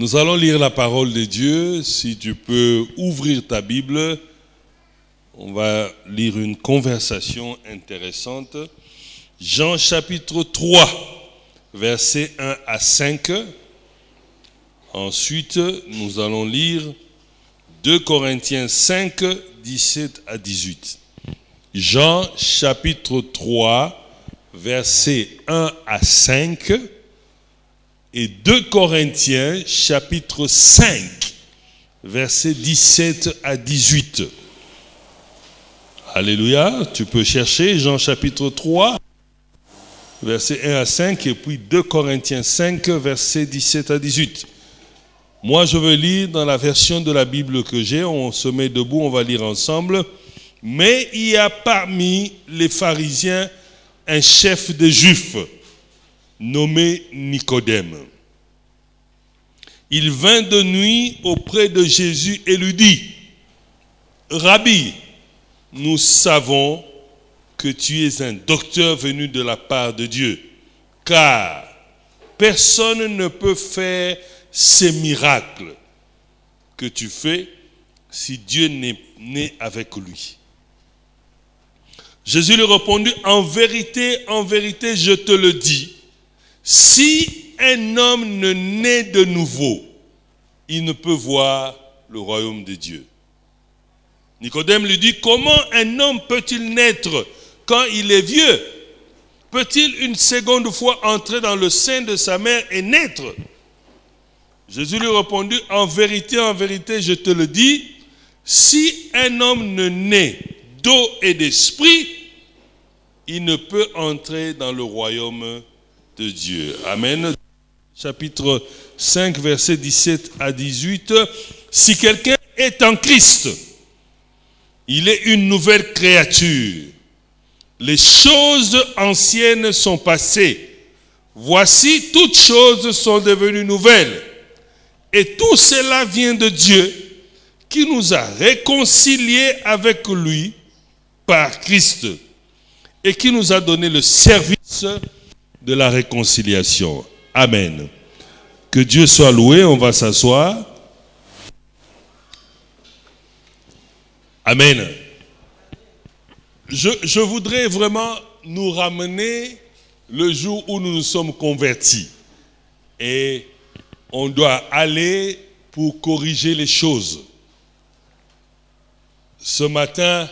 Nous allons lire la parole de Dieu. Si tu peux ouvrir ta Bible, on va lire une conversation intéressante. Jean chapitre 3, versets 1 à 5. Ensuite, nous allons lire 2 Corinthiens 5, 17 à 18. Jean chapitre 3, versets 1 à 5. Et 2 Corinthiens chapitre 5, versets 17 à 18. Alléluia, tu peux chercher Jean chapitre 3, versets 1 à 5, et puis 2 Corinthiens 5, versets 17 à 18. Moi, je veux lire dans la version de la Bible que j'ai. On se met debout, on va lire ensemble. Mais il y a parmi les pharisiens un chef des Juifs, nommé Nicodème. Il vint de nuit auprès de Jésus et lui dit, « Rabbi, nous savons que tu es un docteur venu de la part de Dieu, car personne ne peut faire ces miracles que tu fais si Dieu n'est né avec lui. » Jésus lui répondit, « en vérité, je te le dis, si un homme ne naît de nouveau, il ne peut voir le royaume de Dieu. » Nicodème lui dit, « Comment un homme peut-il naître quand il est vieux? Peut-il une seconde fois entrer dans le sein de sa mère et naître? » Jésus lui répondit, « en vérité, je te le dis, si un homme ne naît d'eau et d'esprit, il ne peut entrer dans le royaume de Dieu. » Amen. Chapitre 5, versets 17 à 18. Si quelqu'un est en Christ, il est une nouvelle créature. Les choses anciennes sont passées. Voici, toutes choses sont devenues nouvelles. Et tout cela vient de Dieu, qui nous a réconciliés avec lui par Christ et qui nous a donné le service de la réconciliation. Amen. Que Dieu soit loué, on va s'asseoir. Amen. Je voudrais vraiment nous ramener le jour où nous nous sommes convertis. Et on doit aller pour corriger les choses. Ce matin,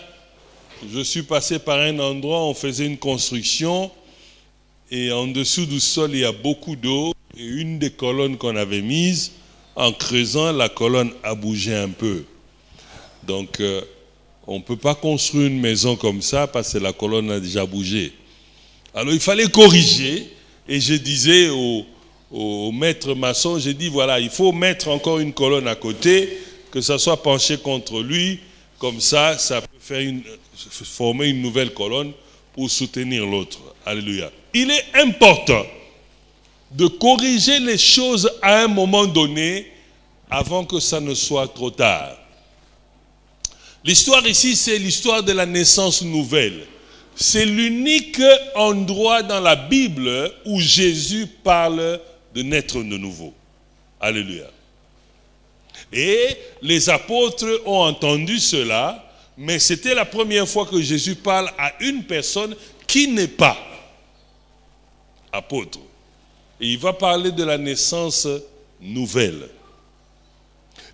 je suis passé par un endroit où on faisait une construction et en dessous du sol, il y a beaucoup d'eau. Et une des colonnes qu'on avait mises, en creusant, la colonne a bougé un peu. Donc, on ne peut pas construire une maison comme ça parce que la colonne a déjà bougé. Alors, il fallait corriger. Et je disais au maître maçon, j'ai dit, voilà, il faut mettre encore une colonne à côté, que ça soit penché contre lui. Comme ça, ça peut former une nouvelle colonne pour soutenir l'autre. Alléluia. Il est important de corriger les choses à un moment donné avant que ça ne soit trop tard. L'histoire ici, c'est l'histoire de la naissance nouvelle. C'est l'unique endroit dans la Bible où Jésus parle de naître de nouveau. Alléluia. Et les apôtres ont entendu cela, mais c'était la première fois que Jésus parle à une personne qui n'est pas apôtre. Et il va parler de la naissance nouvelle.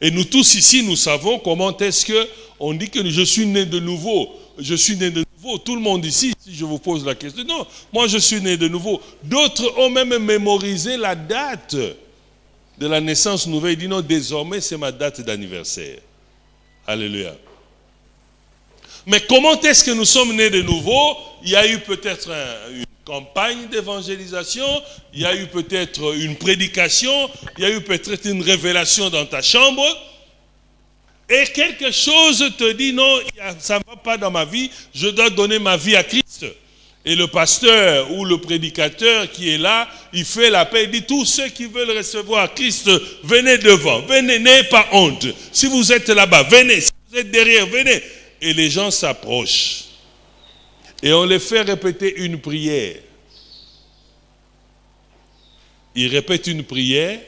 Et nous tous ici, nous savons comment est-ce qu'on dit que je suis né de nouveau. Je suis né de nouveau. Tout le monde ici, si je vous pose la question, non, moi je suis né de nouveau. D'autres ont même mémorisé la date de la naissance nouvelle. Il dit non, désormais c'est ma date d'anniversaire. Alléluia. Mais comment est-ce que nous sommes nés de nouveau? Il y a eu peut-être une campagne d'évangélisation, il y a eu peut-être une prédication, il y a eu peut-être une révélation dans ta chambre, et quelque chose te dit non, ça ne va pas dans ma vie, je dois donner ma vie à Christ. Et le pasteur ou le prédicateur qui est là, il fait l'appel, il dit tous ceux qui veulent recevoir Christ, venez devant, venez, n'ayez pas honte. Si vous êtes là-bas, venez, si vous êtes derrière, venez. Et les gens s'approchent. Et on les fait répéter une prière. Ils répètent une prière.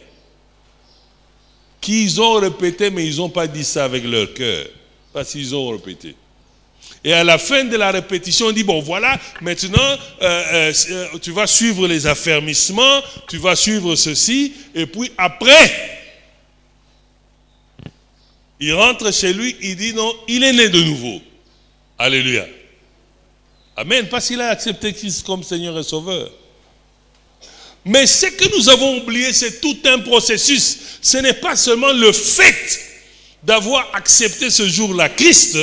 qu'ils ont répété, mais ils n'ont pas dit ça avec leur cœur. Parce qu'ils ont répété. Et à la fin de la répétition, on dit, bon voilà, maintenant, tu vas suivre les affermissements, tu vas suivre ceci, et puis après, il rentre chez lui, il dit non, il est né de nouveau. Alléluia. Amen, parce qu'il a accepté Christ comme Seigneur et Sauveur. Mais ce que nous avons oublié, c'est tout un processus. Ce n'est pas seulement le fait d'avoir accepté ce jour-là Christ,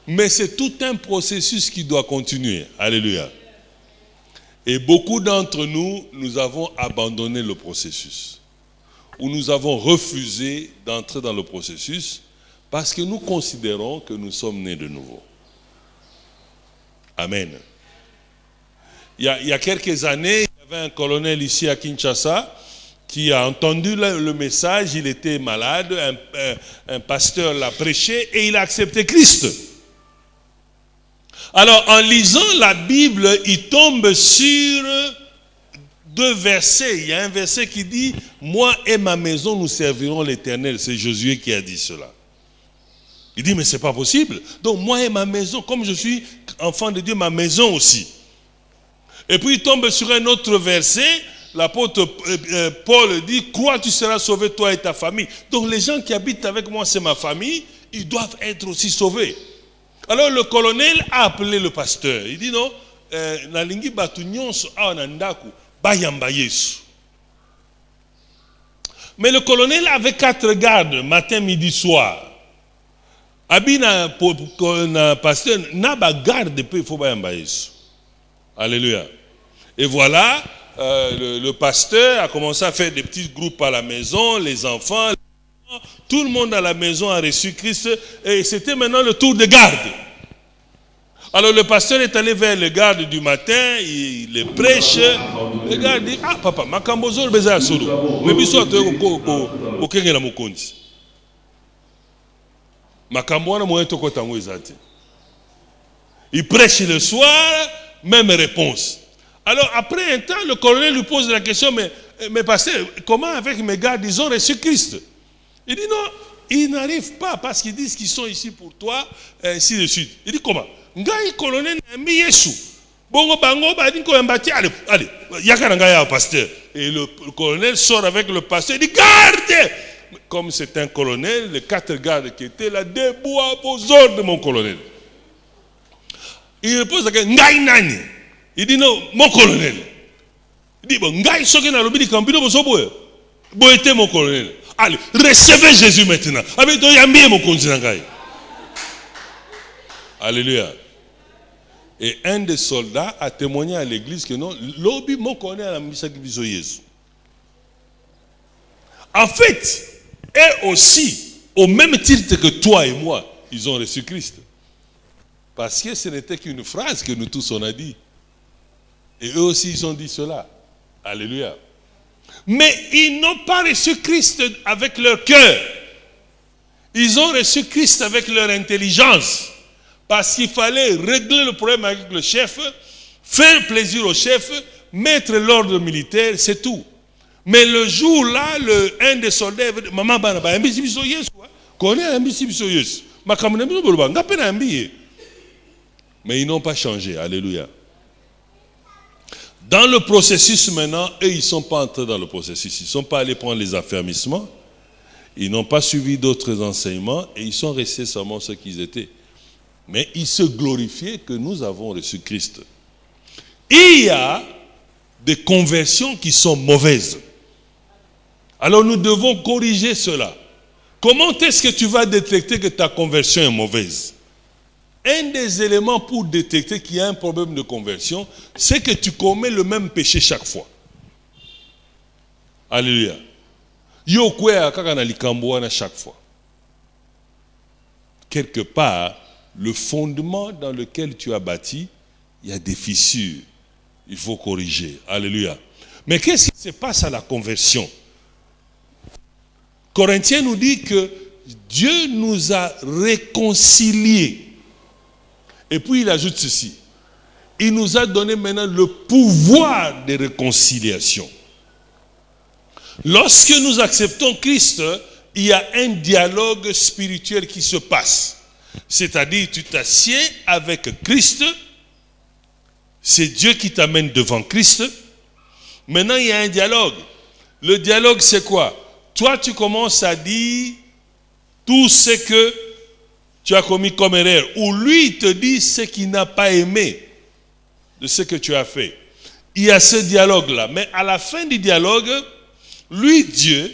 mais c'est tout un processus qui doit continuer. Alléluia. Et beaucoup d'entre nous, nous avons abandonné le processus. Ou nous avons refusé d'entrer dans le processus parce que nous considérons que nous sommes nés de nouveau. Amen. Il y a quelques années, il y avait un colonel ici à Kinshasa qui a entendu le message, il était malade, un pasteur l'a prêché et il a accepté Christ. Alors, en lisant la Bible, il tombe sur 2 versets. Il y a un verset qui dit « Moi et ma maison, nous servirons l'Éternel ». C'est Josué qui a dit cela. Il dit « Mais ce n'est pas possible. Donc, moi et ma maison, comme je suis enfant de Dieu, ma maison aussi. » Et puis, il tombe sur un autre verset. L'apôtre Paul dit « Crois, tu seras sauvé, toi et ta famille. » Donc, les gens qui habitent avec moi, c'est ma famille. Ils doivent être aussi sauvés. Alors le colonel a appelé le pasteur. Il dit non, nalingi batu nyonso awa na ndaku bayamba Yesu. Mais le colonel avait 4 gardes, matin, midi, soir. Abina na pasteur na ba garde pe faut bayamba Yesu. Alléluia. Et voilà, le pasteur a commencé à faire des petits groupes à la maison, les enfants. Tout le monde à la maison a reçu Christ et c'était maintenant le tour des gardes. Alors le pasteur est allé vers le garde du matin, il les prêche. Le garde dit, ah papa, makambozo beza ya solo. Mais biso ko kengela mokonzi. Makambo wana moyo to kotango ezati. Il prêche le soir, même réponse. Alors après un temps, le colonel lui pose la question, mais pasteur, comment avec mes gardes, ils ont reçu Christ? Il dit non, ils n'arrivent pas parce qu'ils disent qu'ils sont ici pour toi, ainsi de suite. Il dit comment? Ngai colonel n'aime Yesu. Bongo bango ba dit ko mbati allez, yakana ngai ya pasteur. Et le colonel sort avec le pasteur, il dit gardez. Comme c'est un colonel, les 4 gardes qui étaient là, debout à vos ordres, mon colonel. Il pose la question, ngai nani? Il dit non, mon colonel. Il dit bon, ngai soki na lobi di kambino bo soboye. Bo était mon colonel. Allez, recevez Jésus maintenant. Avec toi, yambié mon konzinangai. Alléluia. Et un des soldats a témoigné à l'église que non, l'obi mon colonel a mis ça qui biso Jésus. En fait, eux aussi, au même titre que toi et moi, ils ont reçu Christ. Parce que ce n'était qu'une phrase que nous tous on a dit. Et eux aussi, ils ont dit cela. Alléluia. Mais ils n'ont pas reçu Christ avec leur cœur. Ils ont reçu Christ avec leur intelligence. Parce qu'il fallait régler le problème avec le chef, faire plaisir au chef, mettre l'ordre militaire, c'est tout. Mais le jour-là, un des soldats veut dire, maman, mais ils n'ont pas changé. Alléluia. Dans le processus maintenant, eux, ils ne sont pas entrés dans le processus. Ils ne sont pas allés prendre les affermissements. Ils n'ont pas suivi d'autres enseignements et ils sont restés seulement ce qu'ils étaient. Mais ils se glorifiaient que nous avons reçu Christ. Il y a des conversions qui sont mauvaises. Alors nous devons corriger cela. Comment est-ce que tu vas détecter que ta conversion est mauvaise? Un des éléments pour détecter qu'il y a un problème de conversion, c'est que tu commets le même péché chaque fois. Alléluia. Yo kwea kaka na likambo wana chaque fois. Quelque part, le fondement dans lequel tu as bâti, il y a des fissures. Il faut corriger. Alléluia. Mais qu'est-ce qui se passe à la conversion? Corinthiens nous dit que Dieu nous a réconciliés. Et puis il ajoute ceci. Il nous a donné maintenant le pouvoir de réconciliation. Lorsque nous acceptons Christ, il y a un dialogue spirituel qui se passe. C'est-à-dire, tu t'assieds avec Christ, c'est Dieu qui t'amène devant Christ. Maintenant, il y a un dialogue. Le dialogue, c'est quoi? Toi, tu commences à dire tout ce que tu as commis comme erreur. Ou lui, il te dit ce qu'il n'a pas aimé de ce que tu as fait. Il y a ce dialogue-là. Mais à la fin du dialogue, lui, Dieu,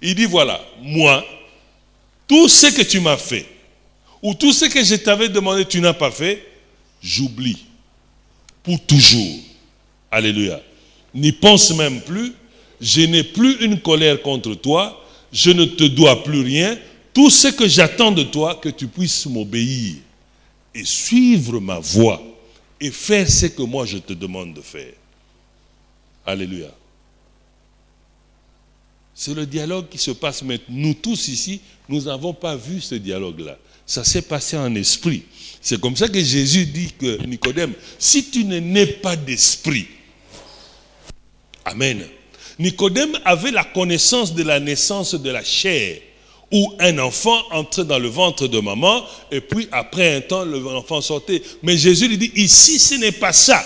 il dit, voilà, moi, tout ce que tu m'as fait, ou tout ce que je t'avais demandé, tu n'as pas fait, j'oublie. Pour toujours. Alléluia. N'y pense même plus. Je n'ai plus une colère contre toi. Je ne te dois plus rien. Tout ce que j'attends de toi, que tu puisses m'obéir et suivre ma voie et faire ce que moi je te demande de faire. Alléluia. C'est le dialogue qui se passe, mais nous tous ici, nous n'avons pas vu ce dialogue-là. Ça s'est passé en esprit. C'est comme ça que Jésus dit que Nicodème, si tu ne nais pas d'esprit, amen. Nicodème avait la connaissance de la naissance de la chair, où un enfant entrait dans le ventre de maman, et puis après un temps, l'enfant sortait. Mais Jésus lui dit, ici ce n'est pas ça.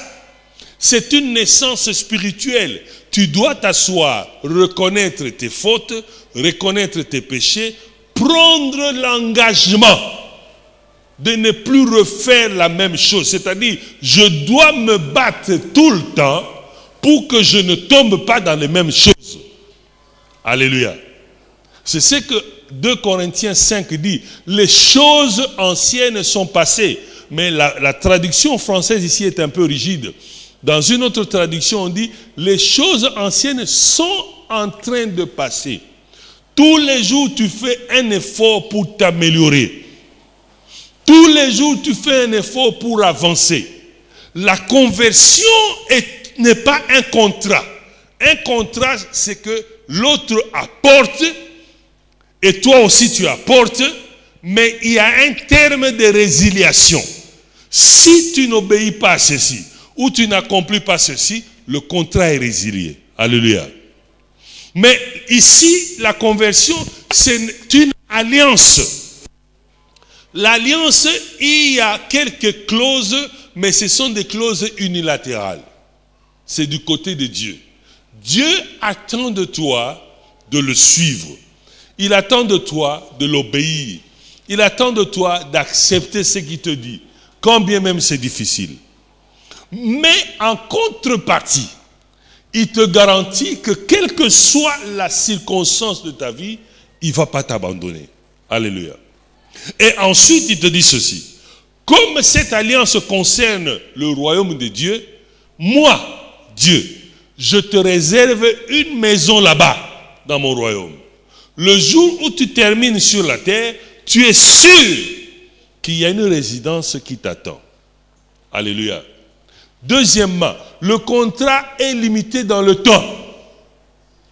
C'est une naissance spirituelle. Tu dois t'asseoir, reconnaître tes fautes, reconnaître tes péchés, prendre l'engagement de ne plus refaire la même chose. C'est-à-dire, je dois me battre tout le temps pour que je ne tombe pas dans les mêmes choses. Alléluia. C'est ce que 2 Corinthiens 5 dit. Les choses anciennes sont passées. Mais la traduction française ici est un peu rigide. Dans une autre traduction, on dit, les choses anciennes sont en train de passer. Tous les jours, tu fais un effort pour t'améliorer. Tous les jours, tu fais un effort pour avancer. La conversion n'est pas un contrat. Un contrat, c'est que l'autre apporte et toi aussi tu apportes, mais il y a un terme de résiliation. Si tu n'obéis pas à ceci, ou tu n'accomplis pas ceci, le contrat est résilié. Alléluia. Mais ici, la conversion, c'est une alliance. L'alliance, il y a quelques clauses, mais ce sont des clauses unilatérales. C'est du côté de Dieu. Dieu attend de toi de le suivre. Il attend de toi de l'obéir. Il attend de toi d'accepter ce qu'il te dit, quand bien même c'est difficile. Mais en contrepartie, il te garantit que quelle que soit la circonstance de ta vie, il ne va pas t'abandonner. Alléluia. Et ensuite, il te dit ceci. Comme cette alliance concerne le royaume de Dieu, moi, Dieu, je te réserve une maison là-bas, dans mon royaume. Le jour où tu termines sur la terre, tu es sûr qu'il y a une résidence qui t'attend. Alléluia. Deuxièmement, le contrat est limité dans le temps.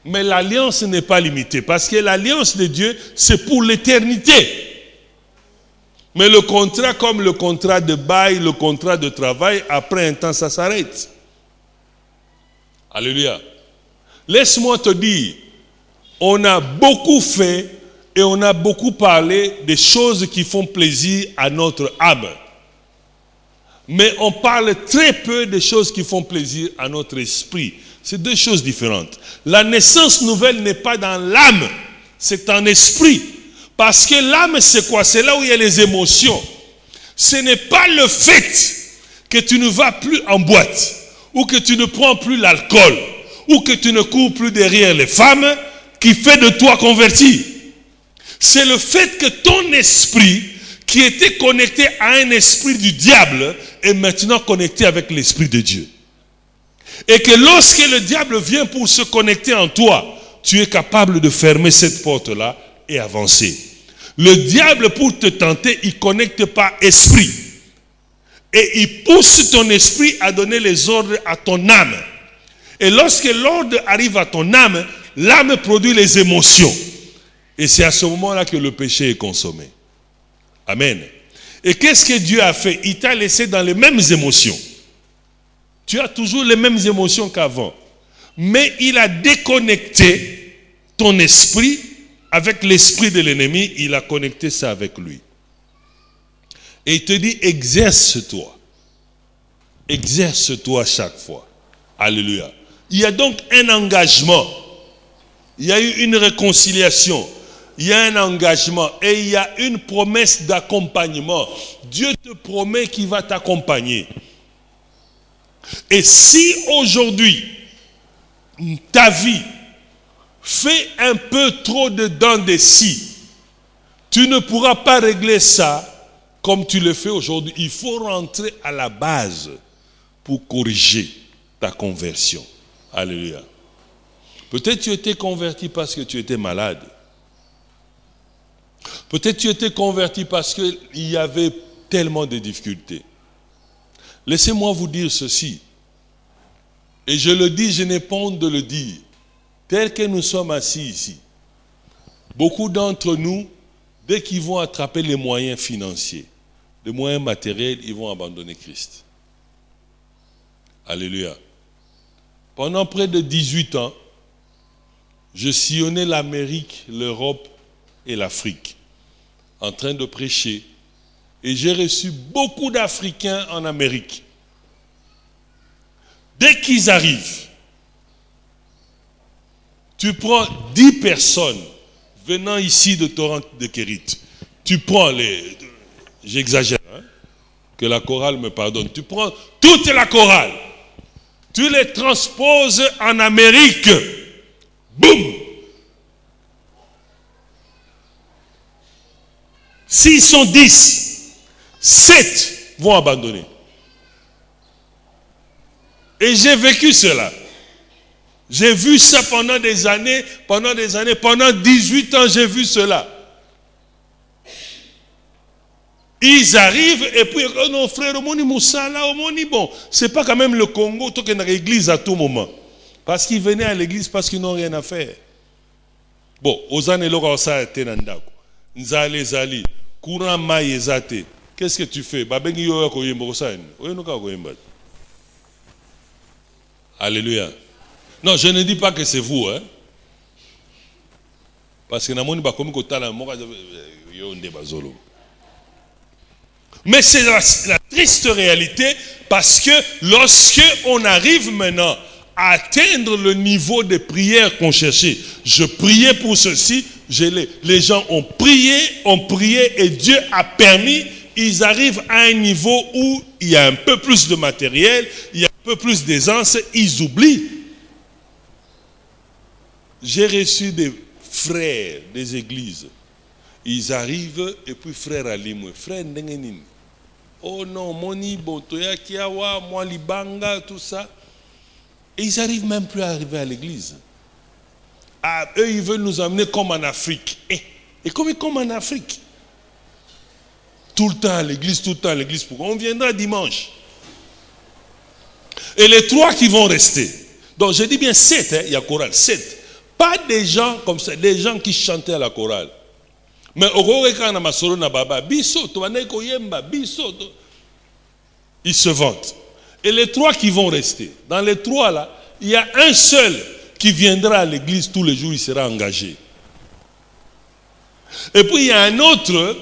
Mais l'alliance n'est pas limitée. Parce que l'alliance de Dieu, c'est pour l'éternité. Mais le contrat, comme le contrat de bail, le contrat de travail, après un temps, ça s'arrête. Alléluia. Laisse-moi te dire, on a beaucoup fait et on a beaucoup parlé des choses qui font plaisir à notre âme. Mais on parle très peu des choses qui font plaisir à notre esprit. C'est deux choses différentes. La naissance nouvelle n'est pas dans l'âme, c'est en esprit. Parce que l'âme, c'est quoi? C'est là où il y a les émotions. Ce n'est pas le fait que tu ne vas plus en boîte, ou que tu ne prends plus l'alcool, ou que tu ne cours plus derrière les femmes, qui fait de toi converti. C'est le fait que ton esprit, qui était connecté à un esprit du diable, est maintenant connecté avec l'esprit de Dieu. Et que lorsque le diable vient pour se connecter en toi, tu es capable de fermer cette porte-là et avancer. Le diable, pour te tenter, il ne connecte pas esprit. Et il pousse ton esprit à donner les ordres à ton âme. Et lorsque l'ordre arrive à ton âme, l'âme produit les émotions. Et c'est à ce moment-là que le péché est consommé. Amen. Et qu'est-ce que Dieu a fait? Il t'a laissé dans les mêmes émotions. Tu as toujours les mêmes émotions qu'avant. Mais il a déconnecté ton esprit avec l'esprit de l'ennemi, il a connecté ça avec lui. Et il te dit, exerce-toi. Exerce-toi chaque fois. Alléluia. Il y a donc un engagement. Il y a eu une réconciliation. Il y a un engagement. Et il y a une promesse d'accompagnement. Dieu te promet qu'il va t'accompagner. Et si aujourd'hui, ta vie fait un peu trop de dents de scie, tu ne pourras pas régler ça comme tu le fais aujourd'hui. Il faut rentrer à la base pour corriger ta conversion. Alléluia. Peut-être tu étais converti parce que tu étais malade. Peut-être tu étais converti parce qu'il y avait tellement de difficultés. Laissez-moi vous dire ceci. Et je le dis, je n'ai pas honte de le dire. Tel que nous sommes assis ici, beaucoup d'entre nous, dès qu'ils vont attraper les moyens financiers, les moyens matériels, ils vont abandonner Christ. Alléluia. Pendant près de 18 ans, je sillonnais l'Amérique, l'Europe et l'Afrique en train de prêcher. Et j'ai reçu beaucoup d'Africains en Amérique. Dès qu'ils arrivent, tu prends 10 personnes venant ici de Torrent de Kérit. Tu prends les... J'exagère, hein, que la chorale me pardonne. Tu prends toute la chorale. Tu les transposes en Amérique. Boum! S'ils sont 10, 7 vont abandonner. Et j'ai vécu cela. J'ai vu ça pendant des années, pendant 18 ans, j'ai vu cela. Ils arrivent et puis, oh non frère, bon, c'est pas quand même le Congo, toi qui es dans l'église à tout moment. Parce qu'ils venaient à l'église parce qu'ils n'ont rien à faire. Bon, aux années là, ça a été nandako. Nzale zali, courant maï ezate. Qu'est-ce que tu fais? Alléluia. Non, je ne dis pas que c'est vous, hein. Parce que mais c'est la triste réalité, parce que lorsque on arrive maintenant à atteindre le niveau de prière qu'on cherchait, je priais pour ceci, les gens ont prié et Dieu a permis, ils arrivent à un niveau où il y a un peu plus de matériel, il y a un peu plus d'aisance, ils oublient. J'ai reçu des frères des églises. Ils arrivent et puis frère Alimwe, frère Ndengenine. Oh non, Moni, Botoya, Kiawa, moi Libanga, tout ça. Et ils n'arrivent même plus à arriver à l'église. Ah, eux, ils veulent nous amener comme en Afrique. Et comme en Afrique. Tout le temps à l'église, Pourquoi? On viendra dimanche. Et les 3 qui vont rester. Donc je dis bien 7, hein, il y a chorale, 7. Pas des gens comme ça, des gens qui chantaient à la chorale. Mais ils se vantent. Et les 3 qui vont rester, dans les 3 là, il y a un seul qui viendra à l'église tous les jours, il sera engagé. Et puis il y a un autre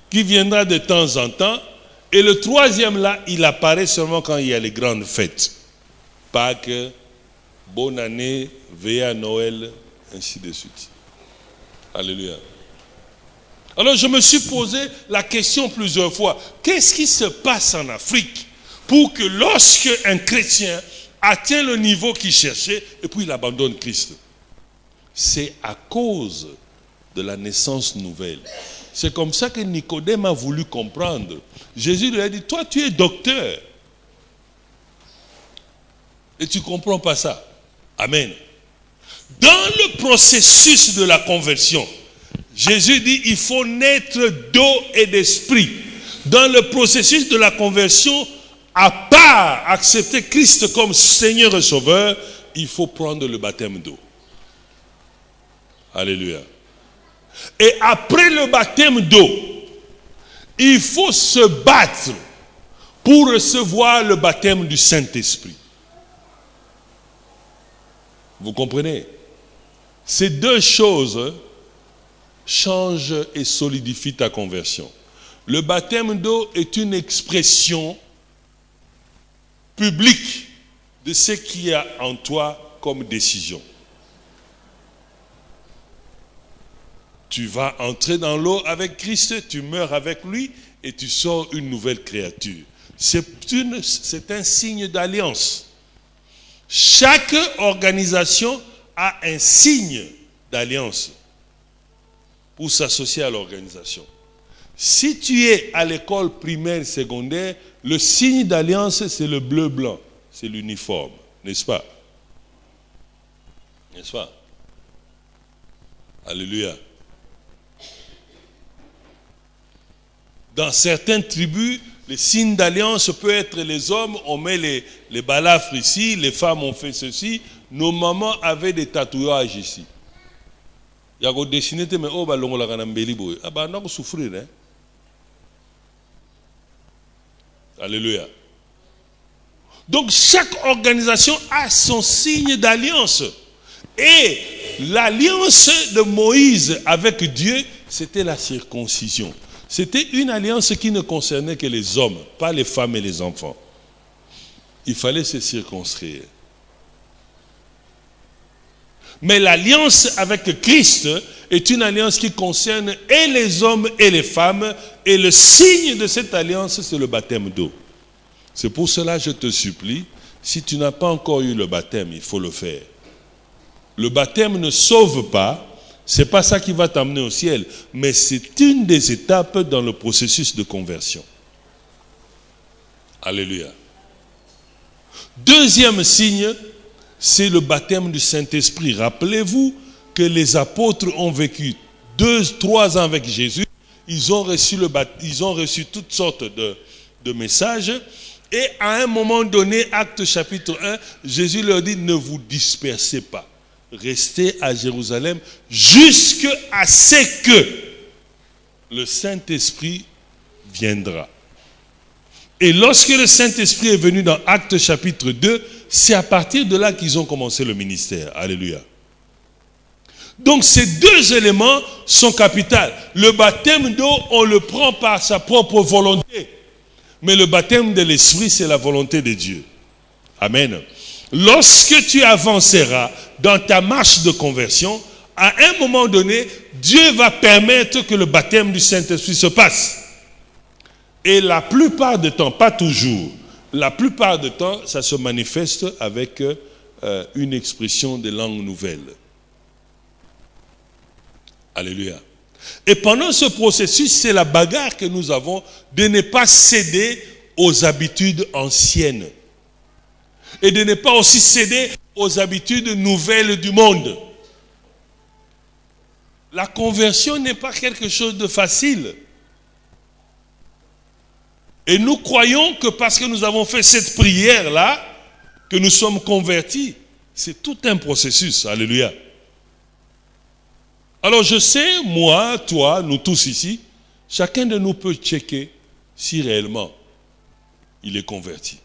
qui viendra de temps en temps. Et le 3e là, il apparaît seulement quand il y a les grandes fêtes. Pâques, bonne année, veillée à Noël, ainsi de suite. Alléluia. Alors je me suis posé la question plusieurs fois. Qu'est-ce qui se passe en Afrique pour que lorsque un chrétien atteint le niveau qu'il cherchait et puis il abandonne Christ? C'est à cause de la naissance nouvelle. C'est comme ça que Nicodème a voulu comprendre. Jésus lui a dit, toi tu es docteur. Et tu ne comprends pas ça. Amen. Dans le processus de la conversion, Jésus dit, il faut naître d'eau et d'esprit. Dans le processus de la conversion, à part accepter Christ comme Seigneur et Sauveur, il faut prendre le baptême d'eau. Alléluia. Et après le baptême d'eau, il faut se battre pour recevoir le baptême du Saint-Esprit. Vous comprenez? Ces deux choses changent et solidifient ta conversion. Le baptême d'eau est une expression publique de ce qu'il y a en toi comme décision. Tu vas entrer dans l'eau avec Christ, tu meurs avec lui et tu sors une nouvelle créature. C'est un signe d'alliance. Chaque organisation a un signe d'alliance pour s'associer à l'organisation. Si tu es à l'école primaire, secondaire, le signe d'alliance, c'est le bleu-blanc. C'est l'uniforme, n'est-ce pas? N'est-ce pas? Alléluia. Dans certaines tribus, le signe d'alliance peut être les hommes, on met les balafres ici, les femmes ont fait ceci, nos mamans avaient des tatouages ici. Il y a des dessiné, mais oh, bah, l'on l'a gagné boy. Ah, bah, on a souffrir, hein. Alléluia. Donc, chaque organisation a son signe d'alliance. Et l'alliance de Moïse avec Dieu, c'était la circoncision. C'était une alliance qui ne concernait que les hommes, pas les femmes et les enfants. Il fallait se circonscrire. Mais l'alliance avec Christ est une alliance qui concerne et les hommes et les femmes. Et le signe de cette alliance, c'est le baptême d'eau. C'est pour cela que je te supplie, si tu n'as pas encore eu le baptême, il faut le faire. Le baptême ne sauve pas. Ce n'est pas ça qui va t'amener au ciel, mais c'est une des étapes dans le processus de conversion. Alléluia. Deuxième signe, c'est le baptême du Saint-Esprit. Rappelez-vous que les apôtres ont vécu 2-3 ans avec Jésus. Ils ont reçu toutes sortes de messages. Et à un moment donné, Actes chapitre 1, Jésus leur dit, ne vous dispersez pas. Restez à Jérusalem jusqu'à ce que le Saint-Esprit viendra. Et lorsque le Saint-Esprit est venu dans Actes chapitre 2, c'est à partir de là qu'ils ont commencé le ministère. Alléluia. Donc ces deux éléments sont capitaux. Le baptême d'eau, on le prend par sa propre volonté. Mais le baptême de l'Esprit, c'est la volonté de Dieu. Amen. Lorsque tu avanceras dans ta marche de conversion, à un moment donné, Dieu va permettre que le baptême du Saint-Esprit se passe. Et la plupart du temps, pas toujours, la plupart du temps, ça se manifeste avec une expression de langue nouvelle. Alléluia. Et pendant ce processus, c'est la bagarre que nous avons de ne pas céder aux habitudes anciennes. Et de ne pas aussi céder aux habitudes nouvelles du monde. La conversion n'est pas quelque chose de facile. Et nous croyons que parce que nous avons fait cette prière-là, que nous sommes convertis. C'est tout un processus. Alléluia. Alors je sais, moi, toi, nous tous ici, chacun de nous peut checker si réellement il est converti.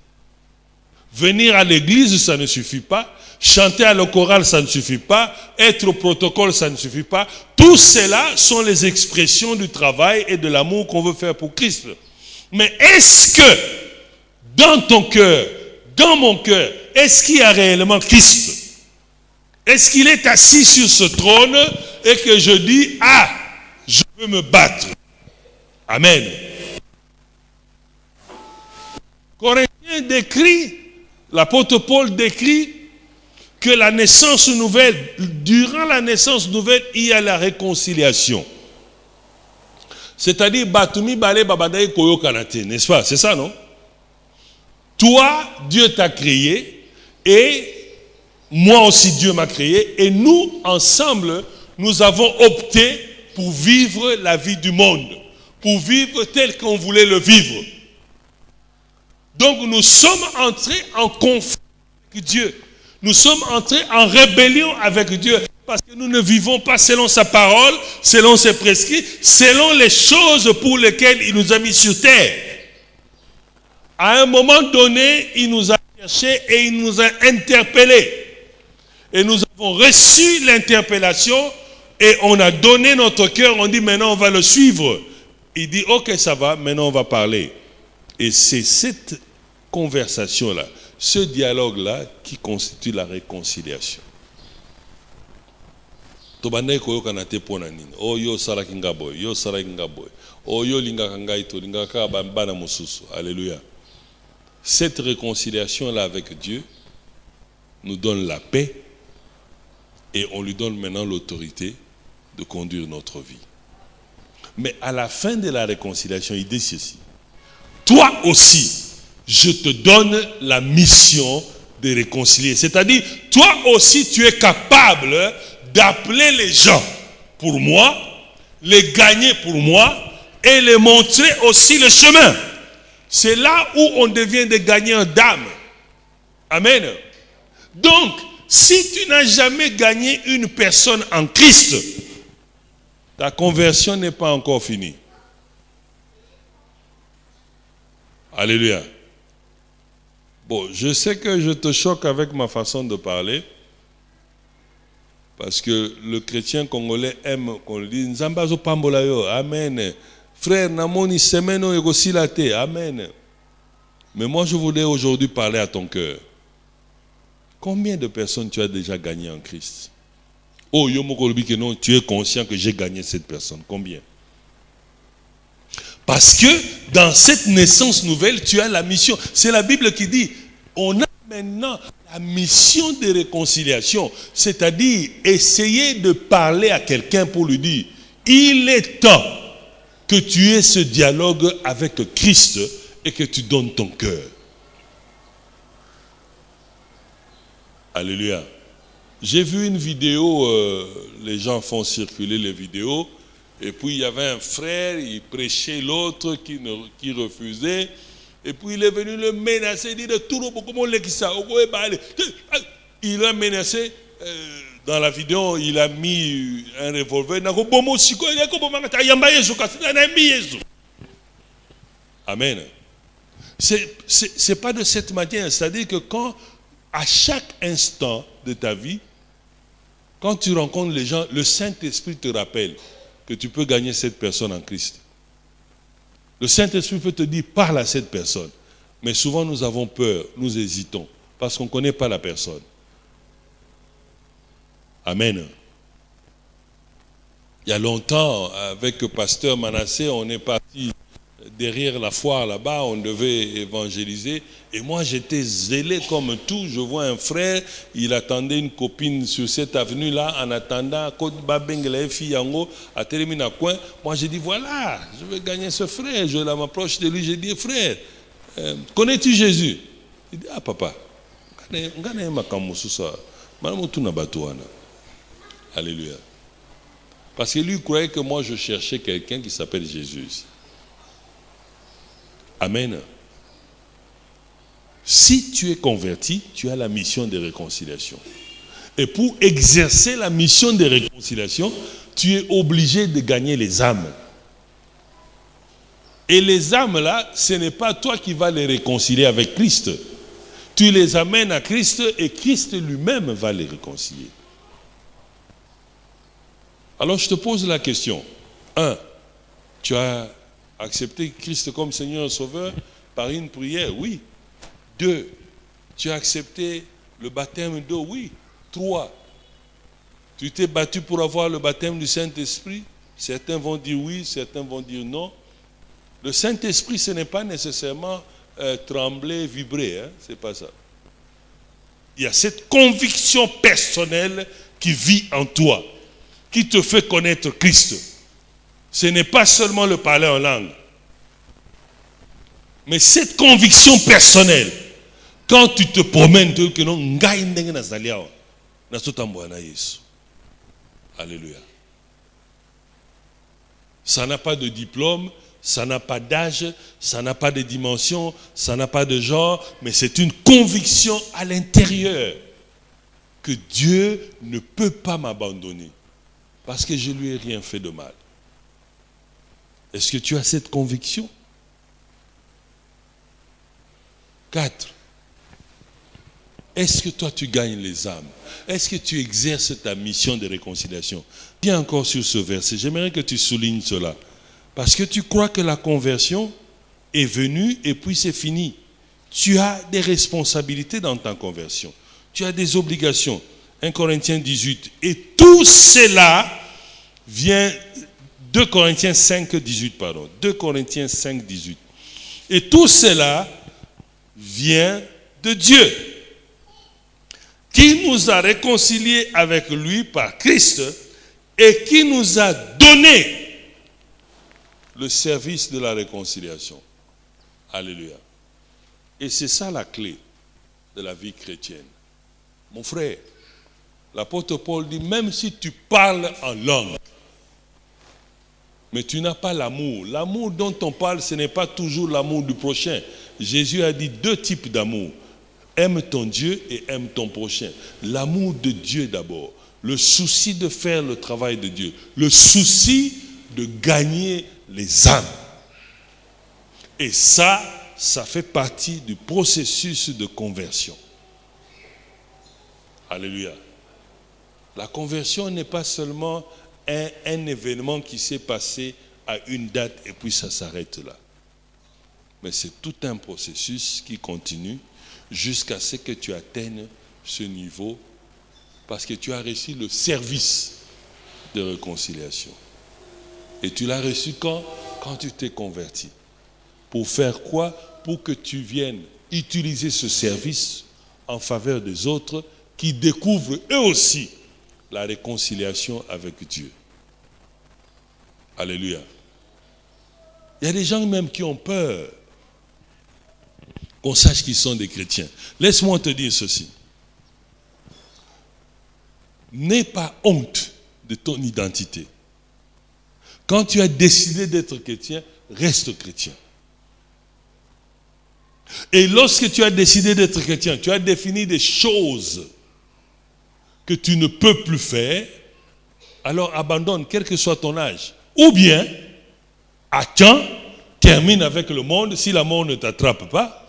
Venir à l'église, ça ne suffit pas. Chanter à le choral, ça ne suffit pas. Être au protocole, ça ne suffit pas. Tout cela sont les expressions du travail et de l'amour qu'on veut faire pour Christ. Mais est-ce que dans ton cœur, dans mon cœur, est-ce qu'il y a réellement Christ? Est-ce qu'il est assis sur ce trône et que je dis, ah, je veux me battre? Amen. Corinthiens décrit, l'apôtre Paul décrit que la naissance nouvelle, durant la naissance nouvelle, il y a la réconciliation. C'est-à-dire, Batumi Bale Babadaï Koyo Kanate, n'est-ce pas? C'est ça, non? Toi, Dieu t'a créé, et moi aussi, Dieu m'a créé, et nous, ensemble, nous avons opté pour vivre la vie du monde, pour vivre tel qu'on voulait le vivre. Donc, nous sommes entrés en conflit avec Dieu. Nous sommes entrés en rébellion avec Dieu. Parce que nous ne vivons pas selon sa parole, selon ses prescrits, selon les choses pour lesquelles il nous a mis sur terre. À un moment donné, il nous a cherchés et il nous a interpellés. Et nous avons reçu l'interpellation et on a donné notre cœur, on dit maintenant on va le suivre. Il dit ok ça va, maintenant on va parler. Et c'est cette conversation-là, ce dialogue-là qui constitue la réconciliation. Tobandai koyoka na te pona nini. Oh yo saraki ngaboy, yo saraki ngaboy. Oh yo linga kangai to, linga ka bana mususu. Alléluia. Cette réconciliation-là avec Dieu nous donne la paix et on lui donne maintenant l'autorité de conduire notre vie. Mais à la fin de la réconciliation, il dit ceci. Toi aussi, je te donne la mission de réconcilier. C'est-à-dire, toi aussi, tu es capable d'appeler les gens pour moi, les gagner pour moi et les montrer aussi le chemin. C'est là où on devient des gagnants d'âme. Amen. Donc, si tu n'as jamais gagné une personne en Christ, ta conversion n'est pas encore finie. Alléluia. Bon, je sais que je te choque avec ma façon de parler, parce que le chrétien congolais aime qu'on lui dise Nzambazo pambola yo, amen. Frère, namoni semeno egosilate, amen. Mais moi je voulais aujourd'hui parler à ton cœur. Combien de personnes tu as déjà gagné en Christ? Oh, yo mokolobi que non, tu es conscient que j'ai gagné cette personne. Combien? Parce que dans cette naissance nouvelle, tu as la mission. C'est la Bible qui dit, on a maintenant la mission de réconciliation. C'est-à-dire, essayer de parler à quelqu'un pour lui dire, il est temps que tu aies ce dialogue avec Christ et que tu donnes ton cœur. Alléluia. J'ai vu une vidéo, les gens font circuler les vidéos, et puis il y avait un frère, il prêchait l'autre qui refusait, et puis il est venu le menacer, il dit il a menacé, dans la vidéo, il a mis un revolver, amen. C'est pas de cette manière, c'est-à-dire que quand, à chaque instant de ta vie, quand tu rencontres les gens, le Saint-Esprit te rappelle que tu peux gagner cette personne en Christ. Le Saint-Esprit peut te dire, parle à cette personne. Mais souvent nous avons peur, nous hésitons, parce qu'on ne connaît pas la personne. Amen. Il y a longtemps, avec le pasteur Manassé, on est parti derrière la foire là-bas, on devait évangéliser. Et moi, j'étais zélé comme tout. Je vois un frère, il attendait une copine sur cette avenue-là, en attendant, moi, j'ai dit, voilà, je vais gagner ce frère. Je m'approche de lui, j'ai dit, frère, connais-tu Jésus? Il dit, ah, papa, alléluia. Parce que lui croyait que moi, je cherchais quelqu'un qui s'appelle Jésus. Amen. Si tu es converti, tu as la mission de réconciliation. Et pour exercer la mission de réconciliation, tu es obligé de gagner les âmes. Et les âmes là, ce n'est pas toi qui vas les réconcilier avec Christ. Tu les amènes à Christ et Christ lui-même va les réconcilier. Alors je te pose la question. 1. Tu as accepté Christ comme Seigneur et Sauveur par une prière? Oui. 2. Tu as accepté le baptême d'eau? Oui. 3. Tu t'es battu pour avoir le baptême du Saint-Esprit? Certains vont dire oui, certains vont dire non. Le Saint-Esprit, ce n'est pas nécessairement trembler, vibrer. Hein? Ce n'est pas ça. Il y a cette conviction personnelle qui vit en toi, qui te fait connaître Christ. Ce n'est pas seulement le parler en langue. Mais cette conviction personnelle, quand tu te promènes, tu dis que non, alléluia. Ça n'a pas de diplôme, ça n'a pas d'âge, ça n'a pas de dimension, ça n'a pas de genre, mais c'est une conviction à l'intérieur que Dieu ne peut pas m'abandonner parce que je lui ai rien fait de mal. Est-ce que tu as cette conviction? 4. Est-ce que toi tu gagnes les âmes? Est-ce que tu exerces ta mission de réconciliation? Viens encore sur ce verset. J'aimerais que tu soulignes cela. Parce que tu crois que la conversion est venue et puis c'est fini. Tu as des responsabilités dans ta conversion. Tu as des obligations. 1 Corinthiens 18. Et tout cela vient... 2 Corinthiens 5, 18, pardon. 2 Corinthiens 5, 18. Et tout cela vient de Dieu, qui nous a réconciliés avec lui par Christ et qui nous a donné le service de la réconciliation. Alléluia. Et c'est ça la clé de la vie chrétienne. Mon frère, l'apôtre Paul dit, même si tu parles en langue, mais tu n'as pas l'amour. L'amour dont on parle, ce n'est pas toujours l'amour du prochain. Jésus a dit 2 types d'amour. Aime ton Dieu et aime ton prochain. L'amour de Dieu d'abord. Le souci de faire le travail de Dieu. Le souci de gagner les âmes. Et ça fait partie du processus de conversion. Alléluia. La conversion n'est pas seulement un événement qui s'est passé à une date et puis ça s'arrête là. Mais c'est tout un processus qui continue jusqu'à ce que tu atteignes ce niveau parce que tu as reçu le service de réconciliation. Et tu l'as reçu quand tu t'es converti. Pour faire quoi? Pour que tu viennes utiliser ce service en faveur des autres qui découvrent eux aussi la réconciliation avec Dieu. Alléluia. Il y a des gens même qui ont peur qu'on sache qu'ils sont des chrétiens. Laisse-moi te dire ceci. N'aie pas honte de ton identité. Quand tu as décidé d'être chrétien, reste chrétien. Et lorsque tu as décidé d'être chrétien, tu as défini des choses que tu ne peux plus faire, alors abandonne, quel que soit ton âge. Ou bien, attends, termine avec le monde, si la mort ne t'attrape pas,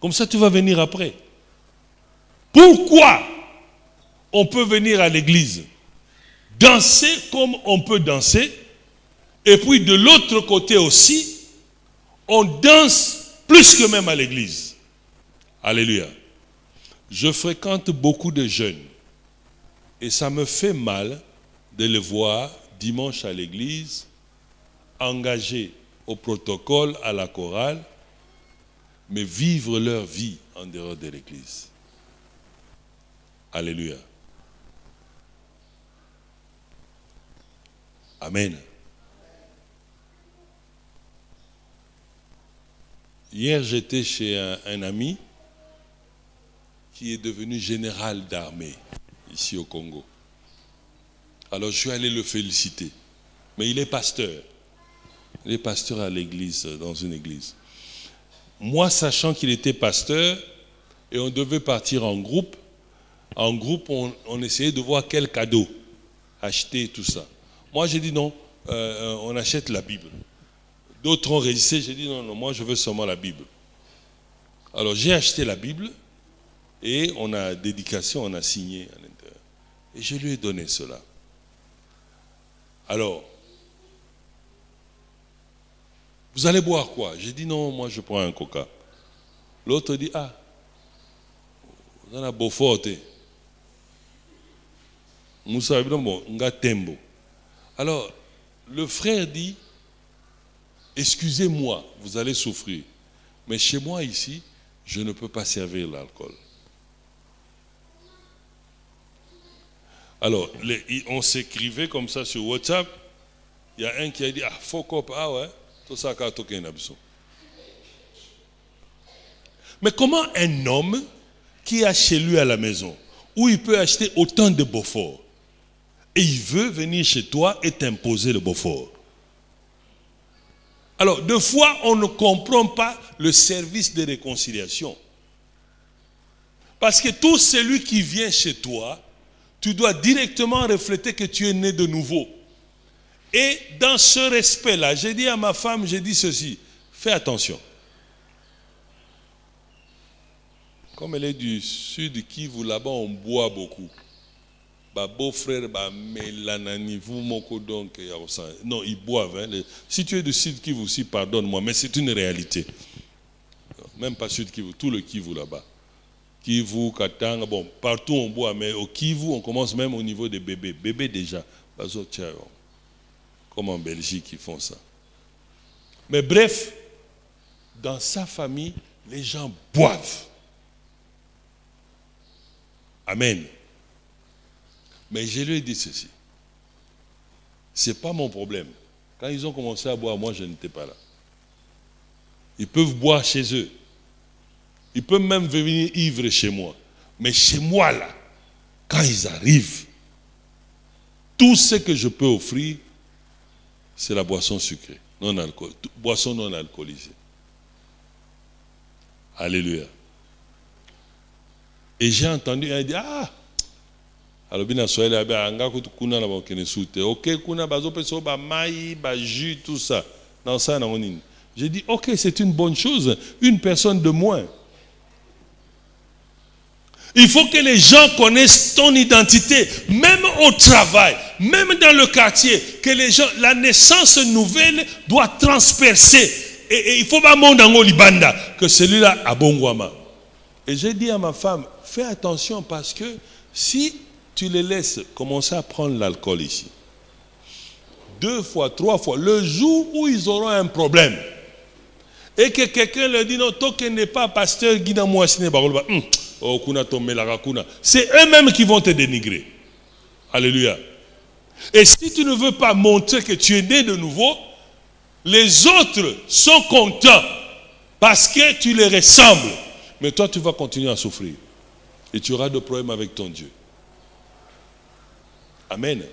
comme ça tu vas venir après. Pourquoi on peut venir à l'église, danser comme on peut danser, et puis de l'autre côté aussi, on danse plus que même à l'église. Alléluia. Je fréquente beaucoup de jeunes, et ça me fait mal de les voir dimanche à l'église, engagés au protocole, à la chorale, mais vivre leur vie en dehors de l'église. Alléluia. Amen. Hier, j'étais chez un ami qui est devenu général d'armée ici au Congo. Alors, je suis allé le féliciter. Mais il est pasteur. Il est pasteur à l'église, dans une église. Moi, sachant qu'il était pasteur, et on devait partir en groupe, on essayait de voir quel cadeau acheter, tout ça. Moi, j'ai dit non, on achète la Bible. D'autres ont résisté, j'ai dit non, moi je veux seulement la Bible. Alors j'ai acheté la Bible, et on a dédicacé, on a signé à l'intérieur. Et je lui ai donné cela. Alors, vous allez boire quoi? J'ai dit non, moi je prends un coca. L'autre dit, ah, vous en avez beau forte. Alors, le frère dit, excusez-moi, vous allez souffrir. Mais chez moi ici, je ne peux pas servir l'alcool. Alors, on s'écrivait comme ça sur WhatsApp. Il y a un qui a dit, ah, fuck up, ah ouais, tout ça a toqué un absent. Mais comment un homme qui a chez lui à la maison, où il peut acheter autant de Beaufort, et il veut venir chez toi et t'imposer le Beaufort? Alors, deux fois, on ne comprend pas le service de réconciliation. Parce que tout celui qui vient chez toi, tu dois directement refléter que tu es né de nouveau. Et dans ce respect-là, j'ai dit à ma femme, j'ai dit ceci, fais attention. Comme elle est du sud Kivu, là-bas on boit beaucoup. Bah, beau-frère, bah, Mélanani, vous, Moko, donc, non, ils boivent. Hein. Si tu es du sud Kivu aussi, pardonne-moi, mais c'est une réalité. Même pas sud Kivu, tout le Kivu là-bas. Kivu, Katanga, bon, partout on boit, mais au Kivu, on commence même au niveau des bébés. Bébés déjà, comme en Belgique, ils font ça. Mais bref, dans sa famille, les gens boivent. Amen. Mais je lui ai dit ceci. Ce n'est pas mon problème. Quand ils ont commencé à boire, moi je n'étais pas là. Ils peuvent boire chez eux. Ils peuvent même venir ivres chez moi. Mais chez moi là, quand ils arrivent, tout ce que je peux offrir, c'est la boisson sucrée, boisson non alcoolisée. Alléluia. Et j'ai entendu un dire, ah, alors bien sûr, kuna na bakene soute. OK, kuna bazo peso ba mai, ba jus tout ça. Dans ça na onine. J'ai dit OK, c'est une bonne chose, une personne de moins. Il faut que les gens connaissent ton identité, même au travail, même dans le quartier, que les gens, la naissance nouvelle doit transpercer. Et il faut pas monde en Olibanda que celui-là a Bongwama. Et j'ai dit à ma femme, fais attention parce que si tu les laisses commencer à prendre l'alcool ici, 2 fois, 3 fois, le jour où ils auront un problème, et que quelqu'un leur dit non, toi qui n'es pas pasteur, c'est eux-mêmes qui vont te dénigrer. Alléluia. Et si tu ne veux pas montrer que tu es né de nouveau, les autres sont contents parce que tu les ressembles. Mais toi, tu vas continuer à souffrir. Et tu auras des problèmes avec ton Dieu. Amen.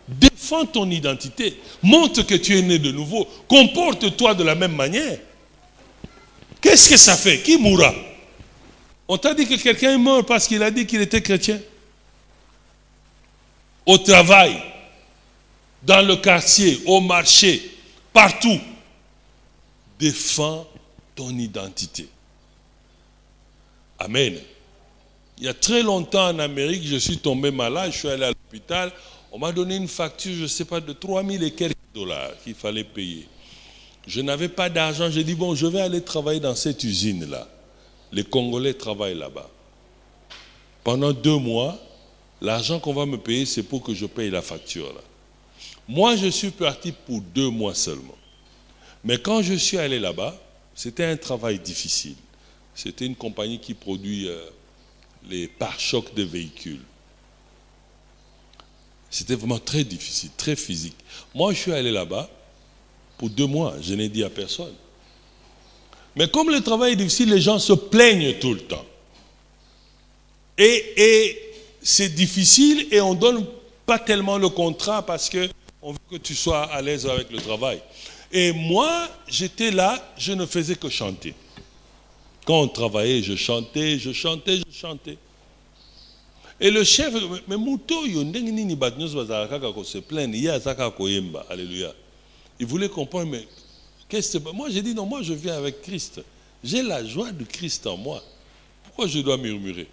Défends ton identité. Montre que tu es né de nouveau. Comporte-toi de la même manière. Qu'est-ce que ça fait? Qui mourra? On t'a dit que quelqu'un est mort parce qu'il a dit qu'il était chrétien. Au travail, dans le quartier, au marché, partout. Défends ton identité. Amen. Il y a très longtemps en Amérique, je suis tombé malade, je suis allé à l'hôpital. On m'a donné une facture, je ne sais pas, de 3000 et quelques dollars qu'il fallait payer. Je n'avais pas d'argent. J'ai dit, bon, je vais aller travailler dans cette usine-là. Les Congolais travaillent là-bas. Pendant 2 mois, l'argent qu'on va me payer, c'est pour que je paye la facture-là. Moi, je suis parti pour 2 mois seulement. Mais quand je suis allé là-bas, c'était un travail difficile. C'était une compagnie qui produit les pare-chocs de véhicules. C'était vraiment très difficile, très physique. Moi, je suis allé là-bas pour 2 mois. Je n'ai dit à personne. Mais comme le travail est difficile, les gens se plaignent tout le temps. Et c'est difficile et on ne donne pas tellement le contrat parce qu'on veut que tu sois à l'aise avec le travail. Et moi, j'étais là, je ne faisais que chanter. Quand on travaillait, je chantais, je chantais, je chantais. Et le chef, mais Mouto, il se plaindre, il y a Zaka Koyemba, alléluia. Il voulait comprendre, mais qu'est-ce que... Moi, j'ai dit, non, moi, je viens avec Christ. J'ai la joie de Christ en moi. Pourquoi je dois murmurer?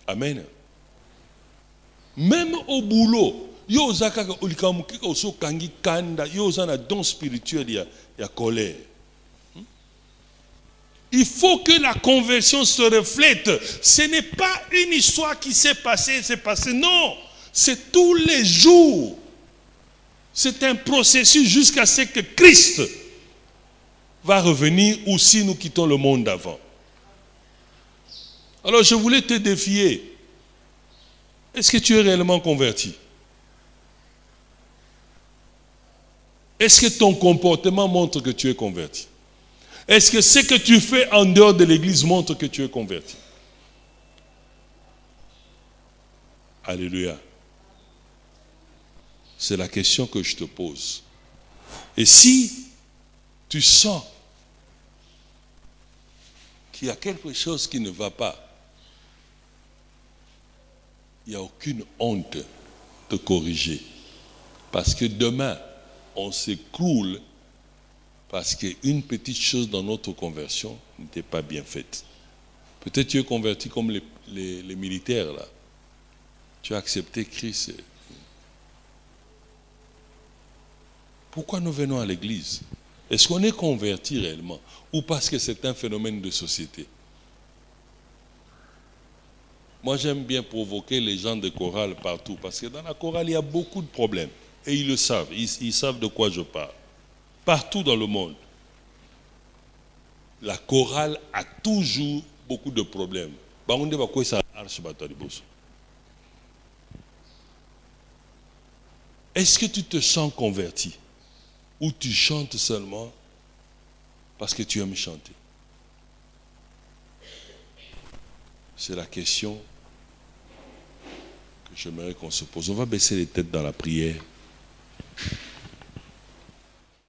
Amen. Même au boulot, yo Zaka Olikamuki, Oso Kangi Kanda, yo Zana don spirituel, il y a colère. Il faut que la conversion se reflète. Ce n'est pas une histoire qui s'est passée, c'est passé. Non, c'est tous les jours. C'est un processus jusqu'à ce que Christ va revenir ou si nous quittons le monde d'avant. Alors je voulais te défier. Est-ce que tu es réellement converti? Est-ce que ton comportement montre que tu es converti? Est-ce que ce que tu fais en dehors de l'église montre que tu es converti? Alléluia. C'est la question que je te pose. Et si tu sens qu'il y a quelque chose qui ne va pas, il n'y a aucune honte de corriger. Parce que demain, on s'écroule parce qu'une petite chose dans notre conversion n'était pas bien faite. Peut-être tu es converti comme les militaires là. Tu as accepté Christ. Pourquoi nous venons à l'église? Est-ce qu'on est converti réellement? Ou parce que c'est un phénomène de société? Moi, j'aime bien provoquer les gens de chorale partout, parce que dans la chorale, il y a beaucoup de problèmes. Et ils le savent, ils savent de quoi je parle. Partout dans le monde, la chorale a toujours beaucoup de problèmes. Est-ce que tu te sens converti? Ou tu chantes seulement parce que tu aimes chanter? C'est la question que j'aimerais qu'on se pose. On va baisser les têtes dans la prière.